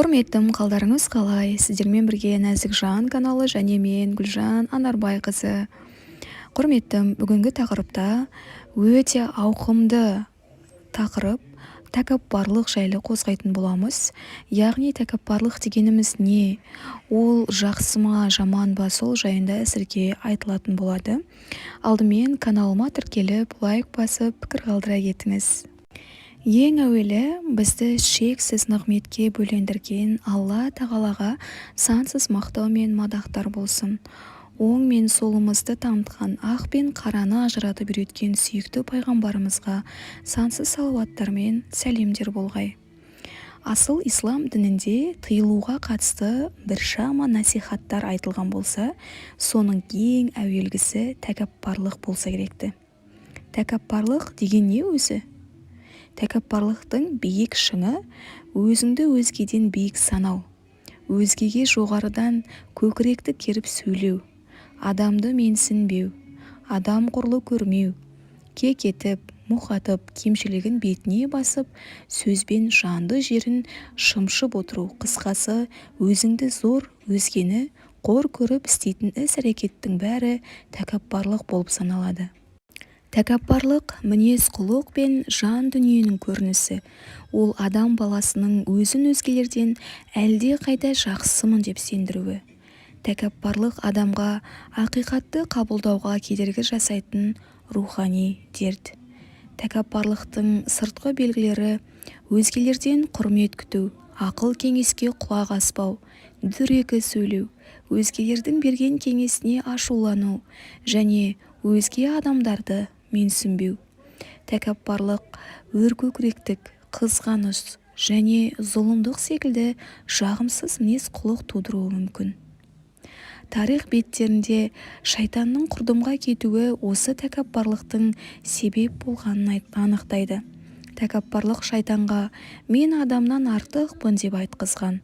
Құрметтім, қалдарыңыз қалай? Сіздермен бірге Нәзік Жан каналы және мен Гүлжан Анарбайқызы. Құрметтім, бүгінгі тақырыпта өте ауқымды тақырып тәкаппарлық жайлы қозғайтын боламыз. Яғни тәкаппарлық дегеніміз не? Ол жақсы ма, жаман ба, сол жайында әзірге айтылатын болады. Алдымен каналыма тіркеліп, лайк басып, пікір қалдыра кетіңіз. Ең әуелі бізді шексіз нығметке бөлендірген Алла тағалаға сансыз мақтау мен мадақтар болсын. Оң мен солымызды танытқан, ақ пен қараны ажыратып үйреткен сүйікті пайғамбарымызға сансыз салауаттар мен сәлемдер болғай. Асыл ислам дінінде тыйылуға қатысты біршама насихаттар айтылған болса, соның ең әуелгісі тәкаппарлық болса керекті. Тәкаппарлық деген не өзі? Тәкаппарлықтың биік шыңы өзіңді өзгеден биік санау, өзгеге жоғарыдан көкіректі керіп сөйлеу, адамды менсінбеу, адам құрлы көрмеу, кекетіп, мұқатып, кемшілігін бетіне басып, сөзбен жанды жерін шымшып отыру, қысқасы, өзіңді зор, өзгені қор көріп істейтін іс-әрекеттің бәрі тәкаппарлық болып саналады. Тәкаппарлық мінез-құлық пен жан дүниенің көрінісі. Ол адам баласының өзін өзгелерден әлде қайда жақсымын деп сендіруі. Тәкаппарлық адамға ақиқатты қабылдауға кедергі жасайтын рухани дерт. Тәкаппарлықтың сыртқы белгілері өзгелерден құрмет күту, ақыл кеңеске құлақ аспау, дөрекі сөйлеу, өзгелердің берген кеңесіне ашулану және өзге адамдарды менсінбеу. Тәкаппарлық өркөкіректік, қызғаныш және зұлымдық секілді жағымсыз мінез-құлық тудыруы мүмкін. Тарих беттерінде шайтанның құрдымға кетуі осы тәкаппарлықтың себеп болғанын анықтайды. Тәкаппарлық шайтанға мен адамнан артықпын деп айтқызған.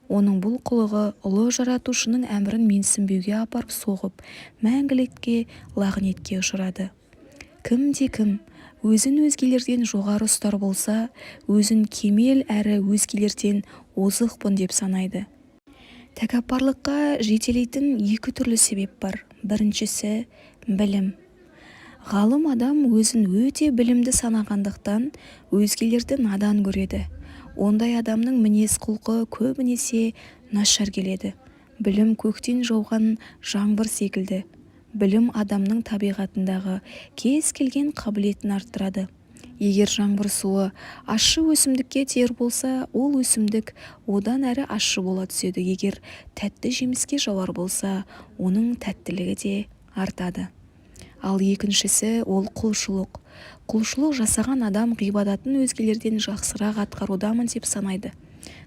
Оның бұл қылығы ұлы жаратушының әмірін менсінбеуге апарып соғып, мәңгілікке лағнетке ұшырады. Кім өзін өзгелерден жоғары ұстар болса, өзін кемел әрі өзгелерден озықпын деп санайды. Тәкаппарлыққа жетелейтін екі түрлі себеп бар. Біріншісі білім. Ғалым адам өзін өте білімді санағандықтан өзгелерді надан көреді. Ондай адамның мінез-құлқы көбінесе нашар келеді. Білім көктен жауған жаңбыр секілді. Білім адамның табиғатындағы кез келген қабілетін арттырады. Егер жаңбыр суы ащы өсімдікке тиер болса, ол өсімдік одан әрі ащы бола түседі. Егер тәтті жеміске жауар болса, оның тәттілігі де артады. Ал екіншісі ол құлшылық. Құлшылық жасаған адам ғибадатын өзгелерден жақсырақ атқарудамын деп санайды.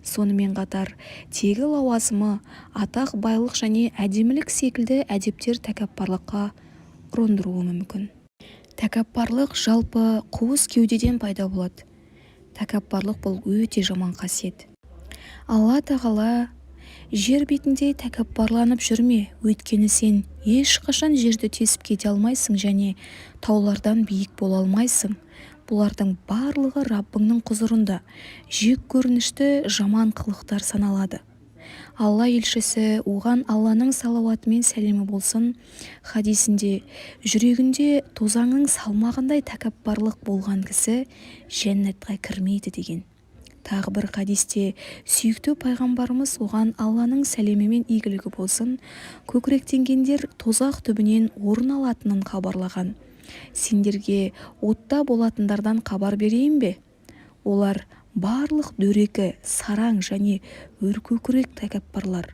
Сонымен қатар тегі лауазымы, атақ, байлық және әдемілік секілді әдептер тәкаппарлыққа ұрындыруы мүмкін. Тәкаппарлық жалпы қуыс кеудеден пайда болады. Тәкаппарлық бұл өте жаман қасиет. Алла тағала жер бетінде тәкаппарланып жүрме, өйткені сен ешқашан жерді тесіп кете алмайсың және таулардан биік бола алмайсың. Бұлардың барлығы Раббыңның құзырында, жек көрінішті жаман қылықтар саналады. Алла елшісі оған Алланың салауаты мен сәлемі болсын хадисінде, жүрегінде тозаңның салмағындай тәкаппарлық болған кісі жәннатқа кірмейді деген. Тағы бір хадисте сүйікті пайғамбарымыз оған Алланың сәлемі мен игілігі болсын, көкіректенгендер тозақ түбінен орын алатынын хабарлаған. Сендерге отта болатындардан хабар берейін бе? Олар барлық дөрекі, сараң және өркөкірек тәкаппарлар.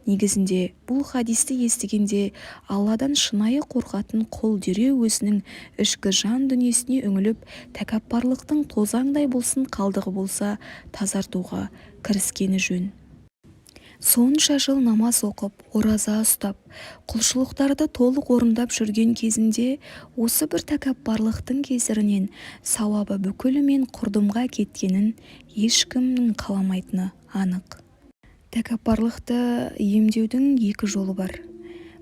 Негізінде бұл хадисті естігенде Алладан шынайы қорқатын құл дереу өзінің ішкі жан дүниесіне үңіліп, тәкаппарлықтың тозаңдай болсын қалдығы болса тазартуға кіріскені жөн. Сонша жыл намаз оқып, ораза ұстап, құлшылықтарды толық орындап жүрген кезінде осы бір тәкаппарлықтың кесірінен сауабы бүкілімен құрдымға кеткенін ешкімнің қаламайтыны анық. Тәкаппарлықты емдеудің екі жолы бар.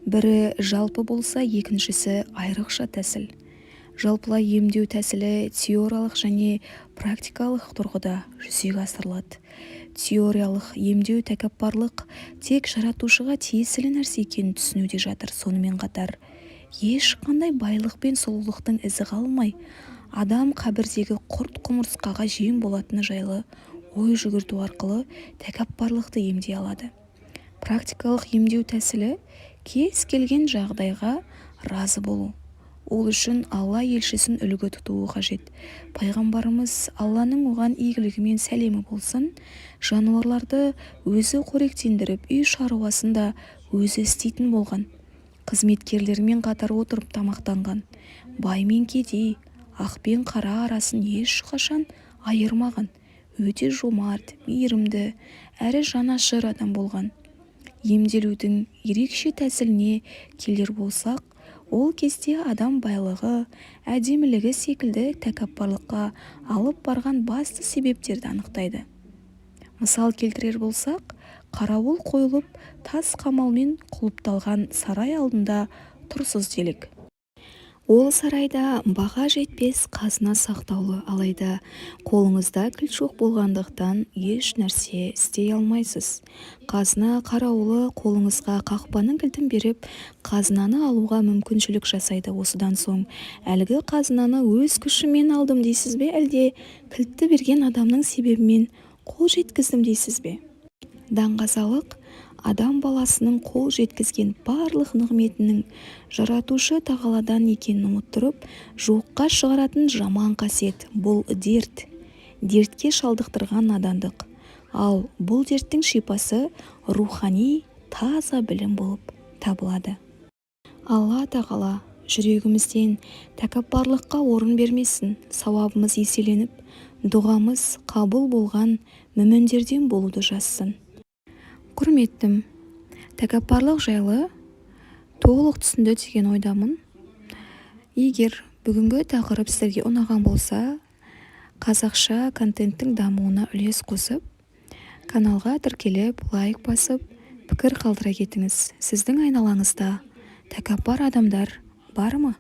Бірі жалпы болса, екіншісі айрықша тәсіл. Жалпылай емдеу тәсілі теориялық және практикалық тұрғыда жүзеге асырылады. теориялық емдеу тәкаппарлық тек жаратушыға тиесілі нәрсе екенін түсінуде жатыр. Сонымен қатар ешқандай байлық пен сұлулықтың ізі қалмай адам қабірдегі құрт-құмырсқаға жем болатыны жайлы ой жүгірту арқылы тәкаппарлықты емдей алады. Практикалық емдеу тәсілі кез келген жағдайға разы болу. Ол үшін Алла елшісін үлгі тұтуы қажет. Пайғамбарымыз Алланың оған игілігі мен сәлемі болсын, жануарларды өзі қоректендіріп, үй шаруасын да өзі істейтін болған. Қызметкерлермен қатар отырып тамақтанған. Бай мен кедей, ақ пен қара арасын ешқашан айырмаған. Өте жомарт, мейірімді, әрі жанашыр адам болған. Емделудің ерекше тәсіліне келер болсақ, ол кезде адам байлығы, әдемілігі секілді тәкаппарлыққа алып барған басты себептерді анықтайды. Мысал келтірер болсақ, қарауыл қойылып, тас қамалмен құлыпталған сарай алдында тұрсыз делік. Ол сарайда баға жетпес қазына сақтаулы, алайда қолыңызда кілт жоқ болғандықтан еш нәрсе істей алмайсыз. Қазына қарауылы қолыңызға қақпаның кілтін беріп, қазынаны алуға мүмкіншілік жасайды. Осыдан соң әлгі қазынаны өз күшімен алдым дейсіз бе, әлде кілтті берген адамның себебімен қол жеткіздім дейсіз бе? Даңғазалық адам баласының қол жеткізген барлық нығметінің жаратушы тағаладан екенін ұмыттырып, жоққа шығаратын жаман қасиет. Бұл дерт, дертке шалдықтырған надандық. Ал бұл дерттің шипасы рухани таза білім болып табылады. Алла тағала жүрегімізден тәкаппарлыққа орын бермесін, сауабымыз еселеніп, дұғамыз қабыл болған мүміндерден болуды жазсын. Құрметтім, тәкаппарлық жайлы толық түсінді деген ойдамын. Егер бүгінгі тақырып сіздерге ұнаған болса, қазақша контенттің дамуына үлес қосып, каналға тіркеліп, лайк басып, пікір қалдыра кетіңіз. Сіздің айналаңызда тәкаппар адамдар бар ма?